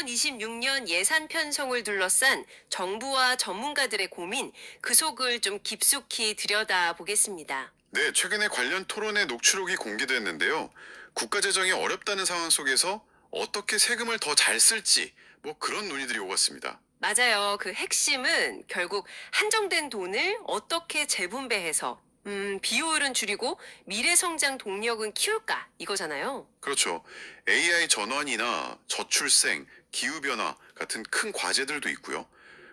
2026년 예산 편성을 둘러싼 정부와 전문가들의 고민, 그 속을 좀 깊숙이 들여다보겠습니다. 네, 최근에 관련 토론회 녹취록이 공개됐는데요. 국가 재정이 어렵다는 상황 속에서 어떻게 세금을 더 잘 쓸지 뭐 그런 논의들이 오갔습니다. 맞아요. 그 핵심은 결국 한정된 돈을 어떻게 재분배해서 비효율은 줄이고 미래 성장 동력은 키울까 이거잖아요. 그렇죠. AI 전환이나 저출생, 기후변화 같은 큰 과제들도 있고요.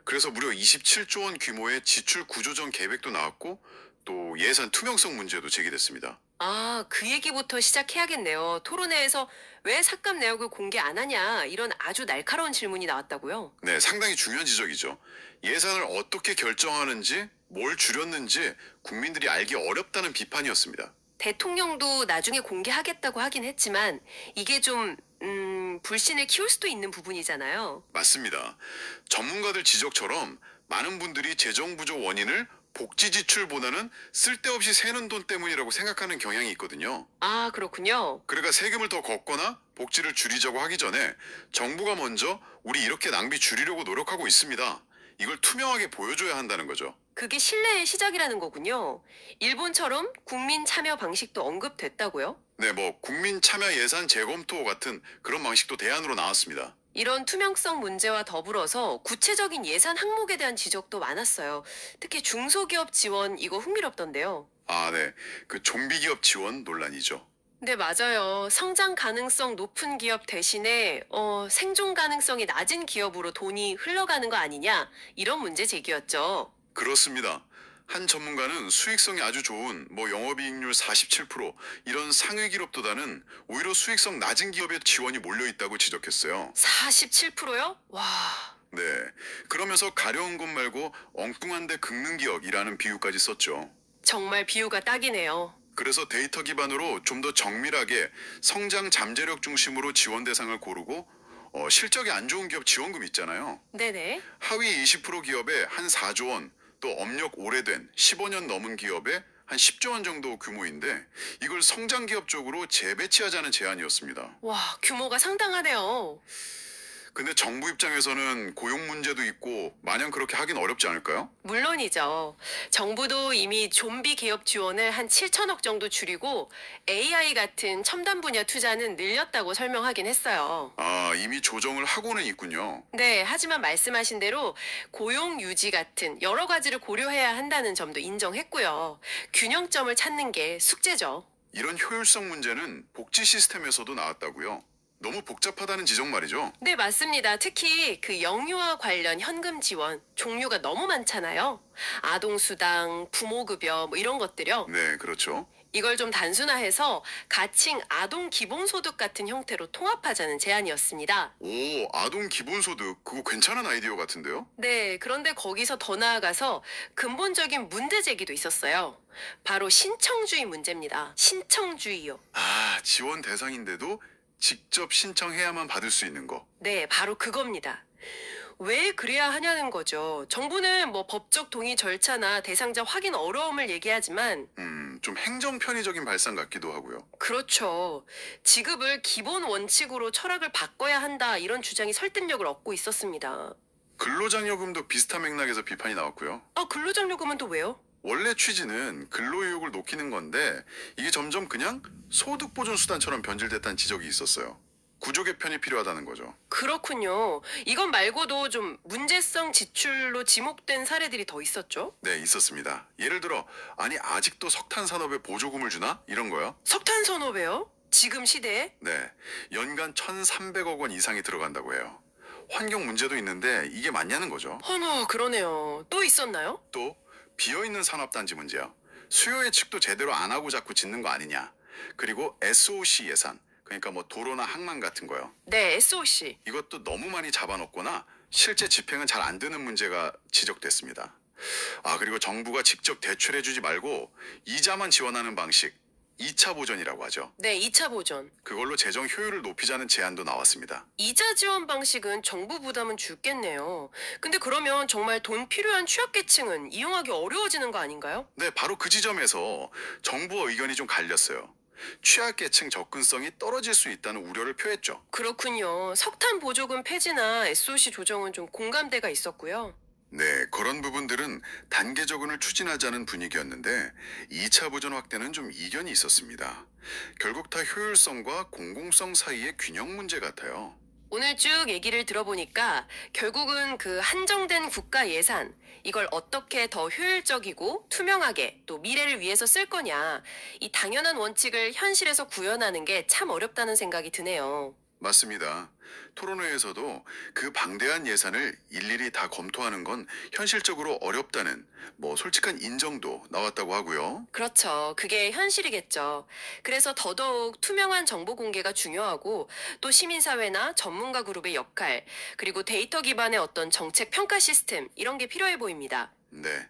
그래서 무려 27조 원 규모의 지출 구조정 계획도 나왔고 또 예산 투명성 문제도 제기됐습니다. 아, 그 얘기부터 시작해야겠네요. 토론회에서 왜 삭감 내역을 공개 안 하냐 이런 아주 날카로운 질문이 나왔다고요. 네, 상당히 중요한 지적이죠. 예산을 어떻게 결정하는지, 뭘 줄였는지 국민들이 알기 어렵다는 비판이었습니다. 대통령도 나중에 공개하겠다고 하긴 했지만 이게 좀 불신을 키울 수도 있는 부분이잖아요. 맞습니다. 전문가들 지적처럼 많은 분들이 재정 부족 원인을 복지 지출보다는 쓸데없이 새는 돈 때문이라고 생각하는 경향이 있거든요. 아, 그렇군요. 그러니까 세금을 더 걷거나 복지를 줄이자고 하기 전에 정부가 먼저 우리 이렇게 낭비 줄이려고 노력하고 있습니다. 이걸 투명하게 보여줘야 한다는 거죠. 그게 신뢰의 시작이라는 거군요. 일본처럼 국민 참여 방식도 언급됐다고요? 네, 뭐 국민 참여 예산 재검토 같은 그런 방식도 대안으로 나왔습니다. 이런 투명성 문제와 더불어서 구체적인 예산 항목에 대한 지적도 많았어요. 특히 중소기업 지원 이거 흥미롭던데요. 아, 네. 그 좀비 기업 지원 논란이죠. 네, 맞아요. 성장 가능성 높은 기업 대신에 생존 가능성이 낮은 기업으로 돈이 흘러가는 거 아니냐 이런 문제 제기였죠. 그렇습니다. 한 전문가는 수익성이 아주 좋은 뭐 영업이익률 47% 이런 상위 기업보다는 오히려 수익성 낮은 기업에 지원이 몰려 있다고 지적했어요. 47%요? 와. 네. 그러면서 가려운 것 말고 엉뚱한데 긁는 기업이라는 비유까지 썼죠. 정말 비유가 딱이네요. 그래서 데이터 기반으로 좀 더 정밀하게 성장 잠재력 중심으로 지원 대상을 고르고 실적이 안 좋은 기업 지원금 있잖아요. 네네. 하위 20% 기업에 한 4조 원, 또 업력 오래된 15년 넘은 기업에 한 10조 원 정도 규모인데 이걸 성장 기업 쪽으로 재배치하자는 제안이었습니다. 와, 규모가 상당하네요. 근데 정부 입장에서는 고용 문제도 있고 마냥 그렇게 하긴 어렵지 않을까요? 물론이죠. 정부도 이미 좀비 기업 지원을 한 7천억 정도 줄이고 AI 같은 첨단 분야 투자는 늘렸다고 설명하긴 했어요. 아, 이미 조정을 하고는 있군요. 네, 하지만 말씀하신 대로 고용 유지 같은 여러 가지를 고려해야 한다는 점도 인정했고요. 균형점을 찾는 게 숙제죠. 이런 효율성 문제는 복지 시스템에서도 나왔다고요. 너무 복잡하다는 지적 말이죠. 네, 맞습니다. 특히 그 영유아 관련 현금 지원 종류가 너무 많잖아요. 아동수당, 부모급여 뭐 이런 것들요. 네, 그렇죠. 이걸 좀 단순화해서 가칭 아동 기본소득 같은 형태로 통합하자는 제안이었습니다. 오, 아동 기본소득 그거 괜찮은 아이디어 같은데요? 네, 그런데 거기서 더 나아가서 근본적인 문제 제기도 있었어요. 바로 신청주의 문제입니다. 신청주의요. 아, 지원 대상인데도 직접 신청해야만 받을 수 있는 거. 네, 바로 그겁니다. 왜 그래야 하냐는 거죠. 정부는 뭐 법적 동의 절차나 대상자 확인 어려움을 얘기하지만, 좀 행정 편의적인 발상 같기도 하고요. 그렇죠. 지급을 기본 원칙으로 철학을 바꿔야 한다, 이런 주장이 설득력을 얻고 있었습니다. 근로장려금도 비슷한 맥락에서 비판이 나왔고요. 아, 근로장려금은 또 왜요? 원래 취지는 근로의욕을 높이는 건데 이게 점점 그냥 소득보존수단처럼 변질됐다는 지적이 있었어요. 구조 개편이 필요하다는 거죠. 그렇군요. 이건 말고도 좀 문제성 지출로 지목된 사례들이 더 있었죠? 네, 있었습니다. 예를 들어, 아니 아직도 석탄 산업에 보조금을 주나? 이런 거요. 석탄 선업에요? 지금 시대에? 네, 연간 1,300억 원 이상이 들어간다고 해요. 환경 문제도 있는데 이게 맞냐는 거죠. 허나, 그러네요. 또 있었나요? 또 비어있는 산업단지 문제요. 수요 예측도 제대로 안 하고 자꾸 짓는 거 아니냐. 그리고 SOC 예산, 그러니까 뭐 도로나 항만 같은 거요. 네, SOC. 이것도 너무 많이 잡아놓거나 실제 집행은 잘 안 되는 문제가 지적됐습니다. 아, 그리고 정부가 직접 대출해주지 말고 이자만 지원하는 방식, 2차 보전이라고 하죠. 네, 2차 보전. 그걸로 재정 효율을 높이자는 제안도 나왔습니다. 이자 지원 방식은 정부 부담은 줄겠네요. 근데 그러면 정말 돈 필요한 취약계층은 이용하기 어려워지는 거 아닌가요? 네, 바로 그 지점에서 정부와 의견이 좀 갈렸어요. 취약계층 접근성이 떨어질 수 있다는 우려를 표했죠. 그렇군요. 석탄 보조금 폐지나 SOC 조정은 좀 공감대가 있었고요. 네, 그런 부분들은 단계 적응을 추진하자는 분위기였는데 2차 보전 확대는 좀 이견이 있었습니다. 결국 다 효율성과 공공성 사이의 균형 문제 같아요. 오늘 쭉 얘기를 들어보니까 결국은 그 한정된 국가 예산, 이걸 어떻게 더 효율적이고 투명하게 또 미래를 위해서 쓸 거냐, 이 당연한 원칙을 현실에서 구현하는 게 참 어렵다는 생각이 드네요. 맞습니다. 토론회에서도 그 방대한 예산을 일일이 다 검토하는 건 현실적으로 어렵다는 솔직한 인정도 나왔다고 하고요. 그렇죠. 그게 현실이겠죠. 그래서 더더욱 투명한 정보 공개가 중요하고 또 시민사회나 전문가 그룹의 역할, 그리고 데이터 기반의 어떤 정책 평가 시스템, 이런 게 필요해 보입니다. 네.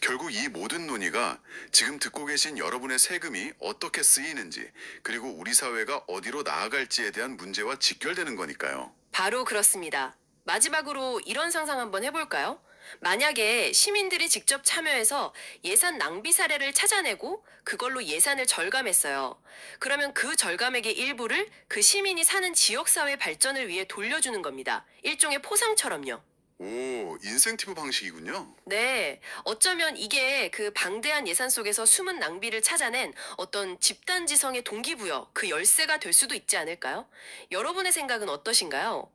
결국 이 모든 논의가 지금 듣고 계신 여러분의 세금이 어떻게 쓰이는지, 그리고 우리 사회가 어디로 나아갈지에 대한 문제와 직결되는 거니까요. 바로 그렇습니다. 마지막으로 이런 상상 한번 해볼까요? 만약에 시민들이 직접 참여해서 예산 낭비 사례를 찾아내고 그걸로 예산을 절감했어요. 그러면 그 절감액의 일부를 그 시민이 사는 지역사회 발전을 위해 돌려주는 겁니다. 일종의 포상처럼요. 오, 인센티브 방식이군요. 네, 어쩌면 이게 그 방대한 예산 속에서 숨은 낭비를 찾아낸 어떤 집단지성의 동기부여, 그 열쇠가 될 수도 있지 않을까요? 여러분의 생각은 어떠신가요?